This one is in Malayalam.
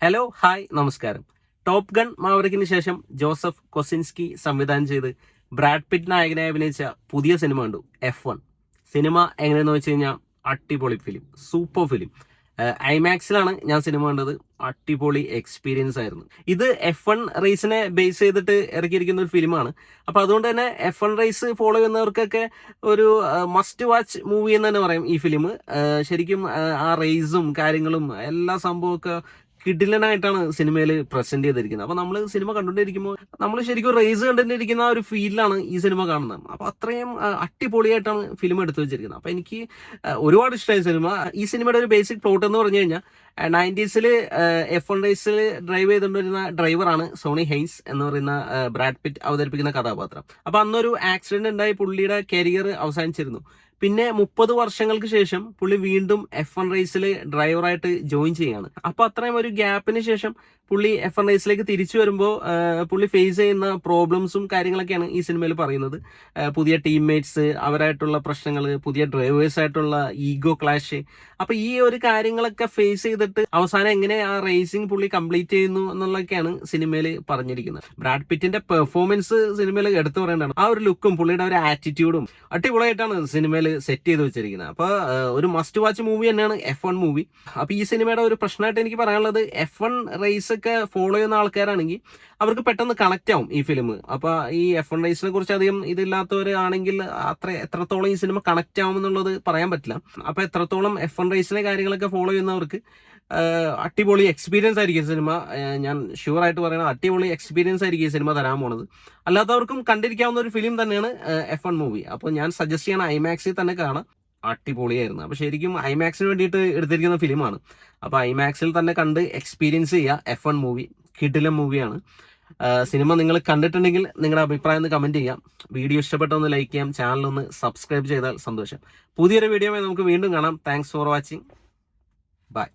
ഹലോ ഹായ് നമസ്കാരം. ടോപ്പ് ഗൺ മാവറിക്കിന് ശേഷം ജോസഫ് കൊസിൻസ്കി സംവിധാനം ചെയ്ത് ബ്രാഡ് പിറ്റ് നായകനായി അഭിനയിച്ച പുതിയ സിനിമ കണ്ടു, F1. സിനിമ എങ്ങനെയെന്ന് വെച്ച് കഴിഞ്ഞാൽ അടിപൊളി ഫിലിം, സൂപ്പർ ഫിലിം. ഐമാക്സിലാണ് ഞാൻ സിനിമ കണ്ടത്. അടിപൊളി എക്സ്പീരിയൻസ് ആയിരുന്നു. ഇത് F1 റേസിനെ ബേസ് ചെയ്തിട്ട് ഇറക്കിയിരിക്കുന്ന ഒരു ഫിലിമാണ്. അപ്പൊ അതുകൊണ്ട് തന്നെ F1 റേസ് ഫോളോ ചെയ്യുന്നവർക്കൊക്കെ ഒരു മസ്റ്റ് വാച്ച് മൂവി എന്ന് തന്നെ പറയും ഈ ഫിലിം. ശരിക്കും ആ റേസും കാര്യങ്ങളും എല്ലാ സംഭവമൊക്കെ കിടിലനായിട്ടാണ് സിനിമയിൽ പ്രസന്റ് ചെയ്തിരിക്കുന്നത്. അപ്പൊ നമ്മൾ സിനിമ കണ്ടുകൊണ്ടിരിക്കുമ്പോൾ നമ്മൾ ശരിക്കും റേസ് കണ്ടുകൊണ്ടിരിക്കുന്ന ആ ഒരു ഫീലിലാണ് ഈ സിനിമ കാണുന്നത്. അപ്പൊ അത്രയും അടിപൊളിയായിട്ടാണ് ഫിലിം എടുത്തു വെച്ചിരിക്കുന്നത്. അപ്പൊ എനിക്ക് ഒരുപാട് ഇഷ്ടമായ സിനിമ. ഈ സിനിമയുടെ ഒരു ബേസിക് പ്ലോട്ട് എന്ന് പറഞ്ഞു കഴിഞ്ഞാൽ 90s F1 റേസിൽ ഡ്രൈവ് ചെയ്തുകൊണ്ടിരുന്ന ഡ്രൈവറാണ് സോണി ഹെയ്ൻസ് എന്ന് പറയുന്ന ബ്രാഡ് പിറ്റ് അവതരിപ്പിക്കുന്ന കഥാപാത്രം. അപ്പൊ അന്നൊരു ആക്സിഡന്റ് ഉണ്ടായി പുള്ളിയുടെ കരിയർ അവസാനിച്ചിരുന്നു. പിന്നെ 30 വർഷങ്ങൾക്ക് ശേഷം പുള്ളി വീണ്ടും F1 റേസിൽ ഡ്രൈവറായിട്ട് ജോയിൻ ചെയ്യാണ്. അപ്പൊ അത്രയും ഒരു ഗ്യാപ്പിന് ശേഷം പുള്ളി F1 റേസിലേക്ക് തിരിച്ചു വരുമ്പോൾ പുള്ളി ഫേസ് ചെയ്യുന്ന പ്രോബ്ലംസും കാര്യങ്ങളൊക്കെയാണ് ഈ സിനിമയിൽ പറയുന്നത്. പുതിയ ടീംമേറ്റ്സ്, അവരായിട്ടുള്ള പ്രശ്നങ്ങൾ, പുതിയ ഡ്രൈവേഴ്സ് ആയിട്ടുള്ള ഈഗോ ക്ലാഷ്. അപ്പൊ ഈ ഒരു കാര്യങ്ങളൊക്കെ ഫേസ് ചെയ്തിട്ട് അവസാനം എങ്ങനെ ആ റേസിംഗ് പുള്ളി കംപ്ലീറ്റ് ചെയ്യുന്നു എന്നുള്ളതൊക്കെയാണ് സിനിമയിൽ പറഞ്ഞിരിക്കുന്നത്. ബ്രാഡ് പിറ്റിന്റെ പെർഫോമൻസ് സിനിമയിൽ എടുത്തു പറയേണ്ടതാണ്. ആ ഒരു ലുക്കും പുള്ളിയുടെ ഒരു ആറ്റിറ്റ്യൂഡും അടിപൊളിയായിട്ടാണ് സിനിമയിൽ സെറ്റ് ചെയ്ത് വെച്ചിരിക്കുന്നത്. അപ്പൊ ഒരു മസ്റ്റ് വാച്ച് മൂവി തന്നെയാണ് F1 മൂവി. അപ്പൊ ഈ സിനിമയുടെ ഒരു പ്രശ്നമായിട്ട് എനിക്ക് പറയാനുള്ളത്, F1 റേസ് ഒക്കെ ഫോളോ ചെയ്യുന്ന ആൾക്കാരാണെങ്കിൽ അവർക്ക് പെട്ടെന്ന് കണക്ട് ആവും ഈ ഫിലിം. അപ്പൊ ഈ F1 റേസിനെ കുറിച്ച് അധികം ഇതില്ലാത്തവരാണെങ്കിൽ എത്രത്തോളം ഈ സിനിമ കണക്ട് ആവും എന്നുള്ളത് പറയാൻ പറ്റില്ല. അപ്പൊ എത്രത്തോളം F1 റേസിലെ കാര്യങ്ങളൊക്കെ ഫോളോ ചെയ്യുന്നവർക്ക് അടിപൊളി എക്സ്പീരിയൻസ് ആയിരിക്കും സിനിമ. ഞാൻ ഷുവർ ആയിട്ട് പറയുന്നത് അടിപൊളി എക്സ്പീരിയൻസ് ആയിരിക്കും ഈ സിനിമ തരാൻ പോണത്. അല്ലാത്തവർക്കും കണ്ടിരിക്കാവുന്ന ഒരു ഫിലിം തന്നെയാണ് F1 മൂവി. അപ്പോൾ ഞാൻ സജസ്റ്റ് ചെയ്യണം ഐമാക്സിൽ തന്നെ കാണാം. അടിപൊളിയായിരുന്നു. അപ്പൊ ശരിക്കും ഐമാക്സിന് വേണ്ടിയിട്ട് എടുത്തിരിക്കുന്ന ഫിലിമാണ്. അപ്പൊ ഐമാക്സിൽ തന്നെ കണ്ട് എക്സ്പീരിയൻസ് ചെയ്യുക F1 മൂവി. കിടിലൻ മൂവിയാണ്. സിനിമ നിങ്ങൾ കണ്ടിട്ടുണ്ടെങ്കിൽ നിങ്ങളുടെ അഭിപ്രായം ഒന്ന് കമന്റ് ചെയ്യാം. വീഡിയോ ഇഷ്ടപ്പെട്ട ഒന്ന് ലൈക്ക് ചെയ്യാം. ചാനൽ ഒന്ന് സബ്സ്ക്രൈബ് ചെയ്താൽ സന്തോഷം. പുതിയൊരു വീഡിയോയുമായി നമുക്ക് വീണ്ടും കാണാം. Thanks for watching. ബൈ.